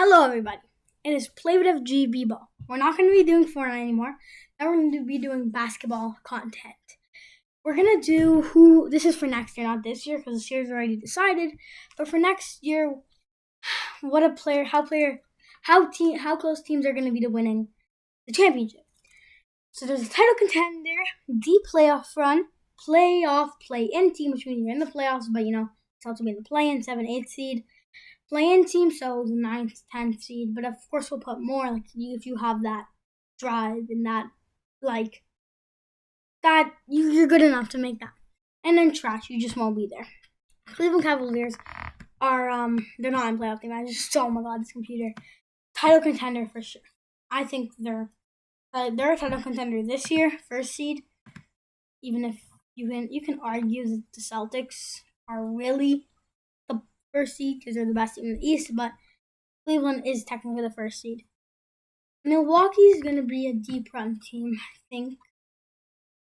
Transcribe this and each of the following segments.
Hello, everybody. It is Play with FG Bebo. We're not going to be doing Fortnite anymore. Now we're going to be doing basketball content. We're going to do this is for next year, not this year, because this year's already decided. But for next year, how close teams are going to be to winning the championship. So there's a title contender, the playoff run, play-in team, which means you're in the playoffs, but it's also being the play-in 7, 8 seed. Play-in team, so the 9th, 10th seed, but of course we'll put more, if you have that drive and that you're good enough to make that. And then trash, you just won't be there. Cleveland Cavaliers are, they're not in playoff team. Oh my god, this computer. Title contender for sure. I think they're a title contender this year, first seed, even if you can argue that the Celtics are really first seed because they're the best team in the East, but Cleveland is technically the first seed. Milwaukee's going to be a deep run team, I think.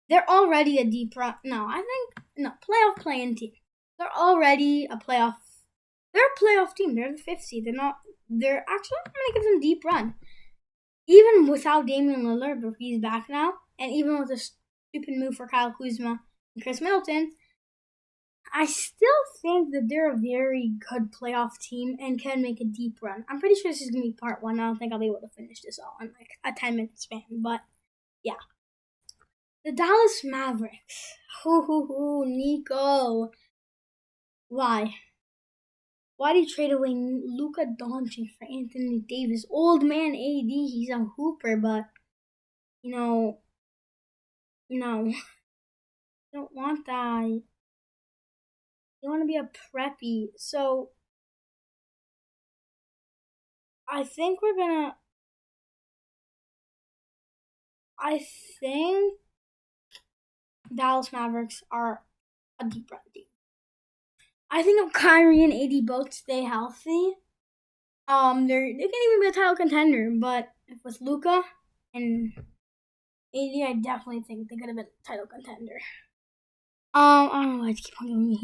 They're already a deep run. Playoff play-in team. They're already a playoff. They're a playoff team. They're the 5th seed. They're actually going to give them a deep run. Even without Damian Lillard, but he's back now, and even with a stupid move for Kyle Kuzma and Chris Middleton, I still think that they're a very good playoff team and can make a deep run. I'm pretty sure this is going to be part 1. I don't think I'll be able to finish this all in a 10-minute span, but yeah. The Dallas Mavericks. Nico. Why? Why did you trade away Luka Doncic for Anthony Davis? Old man AD, he's a hooper, but, no. I don't want that. You want to be a preppy. So, I think Dallas Mavericks are a deep run team. I think if Kyrie and AD both stay healthy, they can even be a title contender. But with Luka and AD, I definitely think they could have been a title contender. I don't know why I keep on giving me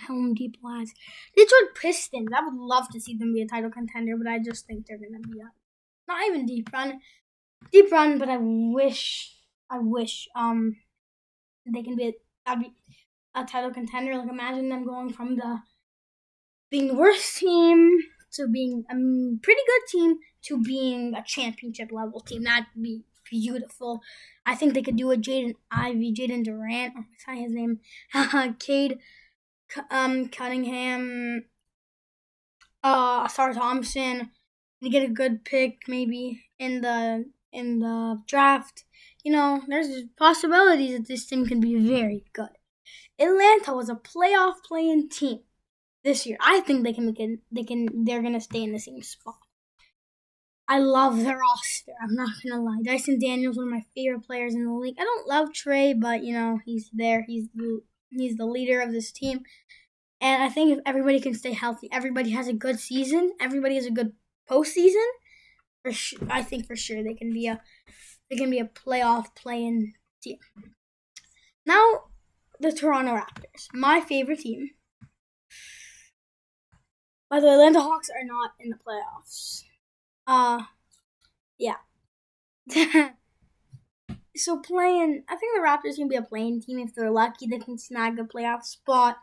Home Depot ads. Detroit Pistons. I would love to see them be a title contender, but I just think they're gonna be not even deep run. But I wish they can be a title contender. Like, imagine them going from being the worst team to being a pretty good team to being a championship level team. That'd be beautiful. I think they could do it. Jaden Durant, or what's his name? Cade Cunningham, Star Thompson. They get a good pick maybe in the draft. There's possibilities that this team can be very good. Atlanta was a playoff playing team this year. I think they can make it. They're gonna stay in the same spot. I love their roster. I'm not gonna lie. Dyson Daniels, one of my favorite players in the league. I don't love Trey, but he's there. He's the leader of this team, and I think if everybody can stay healthy, everybody has a good season. Everybody has a good postseason. For sure, I think for sure they can be a playoff playing team. Now, the Toronto Raptors, my favorite team. By the way, Atlanta Hawks are not in the playoffs. Yeah. So I think the Raptors can be a playing team. If they're lucky, they can snag a playoff spot.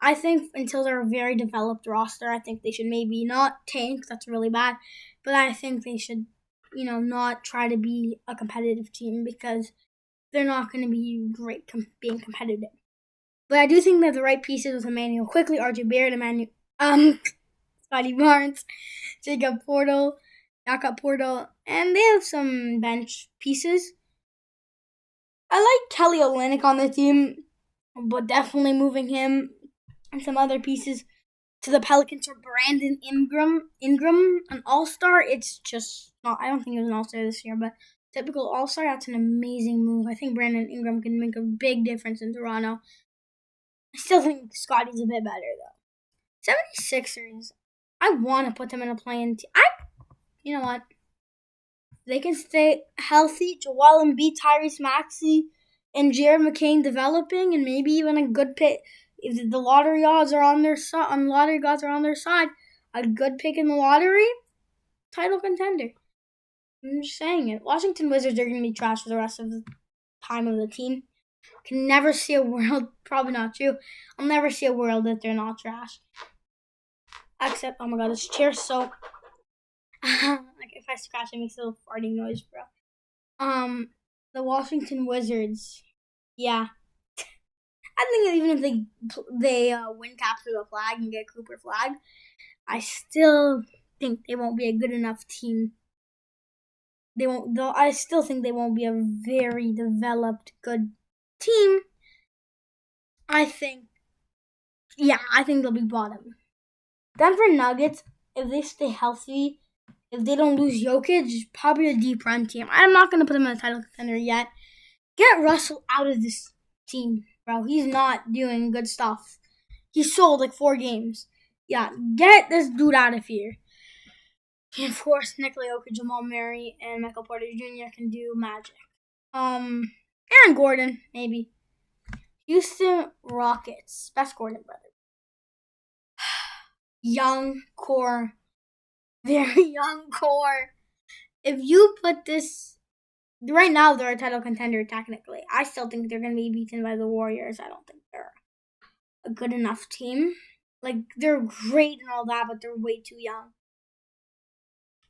I think until they're a very developed roster, I think they should maybe not tank. That's really bad. But I think they should, not try to be a competitive team because they're not going to be great being competitive. But I do think they have the right pieces with Emmanuel Quickly, RJ Barrett, Scotty Barnes, Jakob Portal, and they have some bench pieces. I like Kelly Olynyk on the team, but definitely moving him and some other pieces to the Pelicans or Brandon Ingram, an all-star. It's just not. I don't think he was an all-star this year, but typical all-star. That's an amazing move. I think Brandon Ingram can make a big difference in Toronto. I still think Scotty's a bit better though. 76ers. I want to put them in a play-in team. You know what? They can stay healthy. Joel Embiid, Tyrese Maxey, and Jared McCain developing, and maybe even a good pick. If the lottery odds are on their side, a good pick in the lottery, title contender. I'm just saying it. Washington Wizards are going to be trash for the rest of the time of the team. Can never see a world, probably not true. I'll never see a world that they're not trash. Except, oh my god, this chair's so. Like if I scratch it, it makes a little farting noise, bro. The Washington Wizards, yeah. I think even if they win capture the flag and get Cooper flag, I still think they won't be a good enough team. They won't. I still think they won't be a very developed good team. I think they'll be bottom. Denver Nuggets, if they stay healthy, if they don't lose Jokic, probably a deep run team. I'm not going to put them in a title contender yet. Get Russell out of this team, bro. He's not doing good stuff. He sold like 4 games. Yeah, get this dude out of here. And of course, Nikola Jokic, Jamal Murray, and Michael Porter Jr. can do magic. Aaron Gordon, maybe. Houston Rockets, best Gordon brother. Young core. Very young core. If you put this... Right now, they're a title contender, technically. I still think they're going to be beaten by the Warriors. I don't think they're a good enough team. Like, they're great and all that, but they're way too young.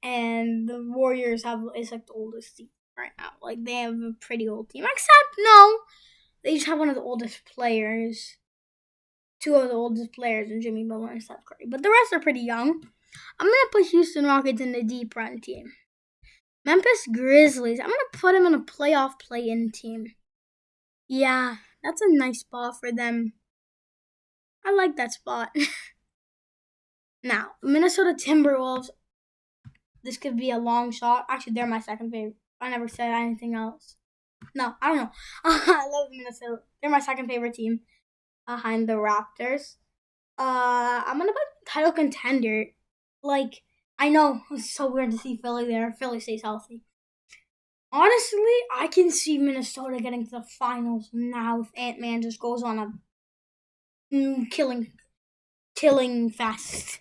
And the Warriors is like the oldest team right now. Like, they have a pretty old team. Except, no, they just have one of the oldest players. 2 of the oldest players in Jimmy Butler and Steph Curry. But the rest are pretty young. I'm going to put Houston Rockets in the deep run team. Memphis Grizzlies, I'm going to put them in a playoff play-in team. Yeah, that's a nice spot for them. I like that spot. Now, Minnesota Timberwolves, this could be a long shot. Actually, they're my second favorite. I never said anything else. No, I don't know. I love Minnesota. They're my second favorite team behind the Raptors. I'm going to put title contender. Like, I know it's so weird to see Philly there. Philly stays healthy. Honestly, I can see Minnesota getting to the finals now if Ant-Man just goes on a killing fast.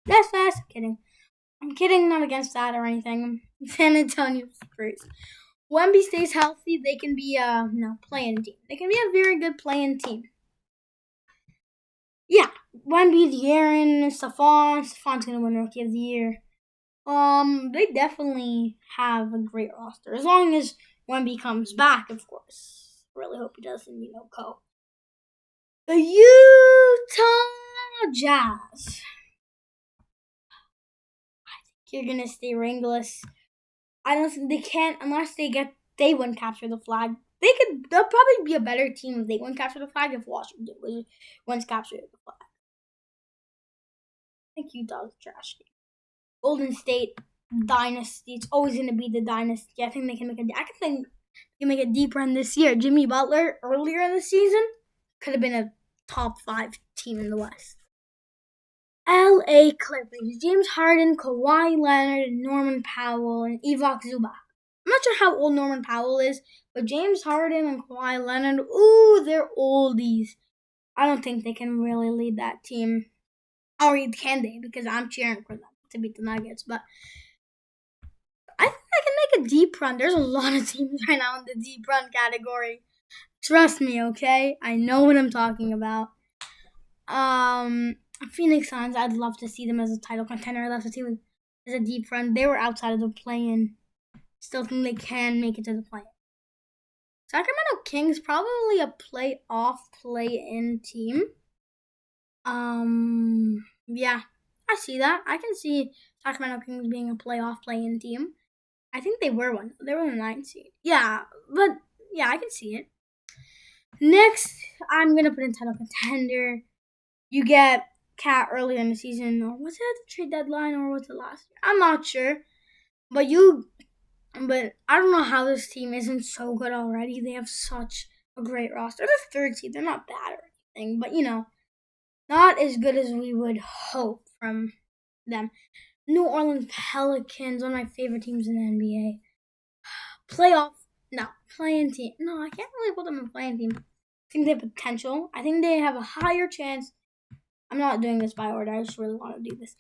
That's fast. Kidding. I'm kidding, not against that or anything. San Antonio Spurs. Wemby stays healthy, they can be a play-in team. They can be a very good play-in team. Yeah, Wemby, De'Aaron, Stephon's gonna win Rookie of the Year. They definitely have a great roster. As long as Wemby comes back, of course. Really hope he doesn't, go. The Utah Jazz. I think you're gonna stay ringless. I don't think they can unless they win capture the flag. They'll probably be a better team if they win capture the flag if Washington wins capture the flag. I think Utah's a trash team. Golden State dynasty. It's always going to be the dynasty. I think they can make a deep run this year. Jimmy Butler earlier in the season could have been a top 5 team in the West. LA Clippers. James Harden, Kawhi Leonard, Norman Powell, and Ivica Zubac. I'm not sure how old Norman Powell is, but James Harden and Kawhi Leonard, they're oldies. I don't think they can really lead that team. Or can they? Because I'm cheering for them to beat the Nuggets. But I think I can make a deep run. There's a lot of teams right now in the deep run category. Trust me, okay? I know what I'm talking about. Phoenix Suns, I'd love to see them as a title contender. I'd love to see them as a deep run. They were outside of the play-in. Still think they can make it to the play-in. Sacramento Kings, probably a playoff play-in team. Yeah, I see that. I can see Sacramento Kings being a playoff play-in team. I think they were one. They were the 9th seed. Yeah, but yeah, I can see it. Next, I'm going to put in title contender. You get Cat earlier in the season. Or was it at the trade deadline or was it last year? I'm not sure. But I don't know how this team isn't so good already. They have such a great roster. They're 3rd seed. They're not bad or anything. But, not as good as we would hope from them. New Orleans Pelicans, one of my favorite teams in the NBA. Play-in team. No, I can't really put them in a play-in team. I think they have potential. I think they have a higher chance. I'm not doing this by order. I just really want to do this.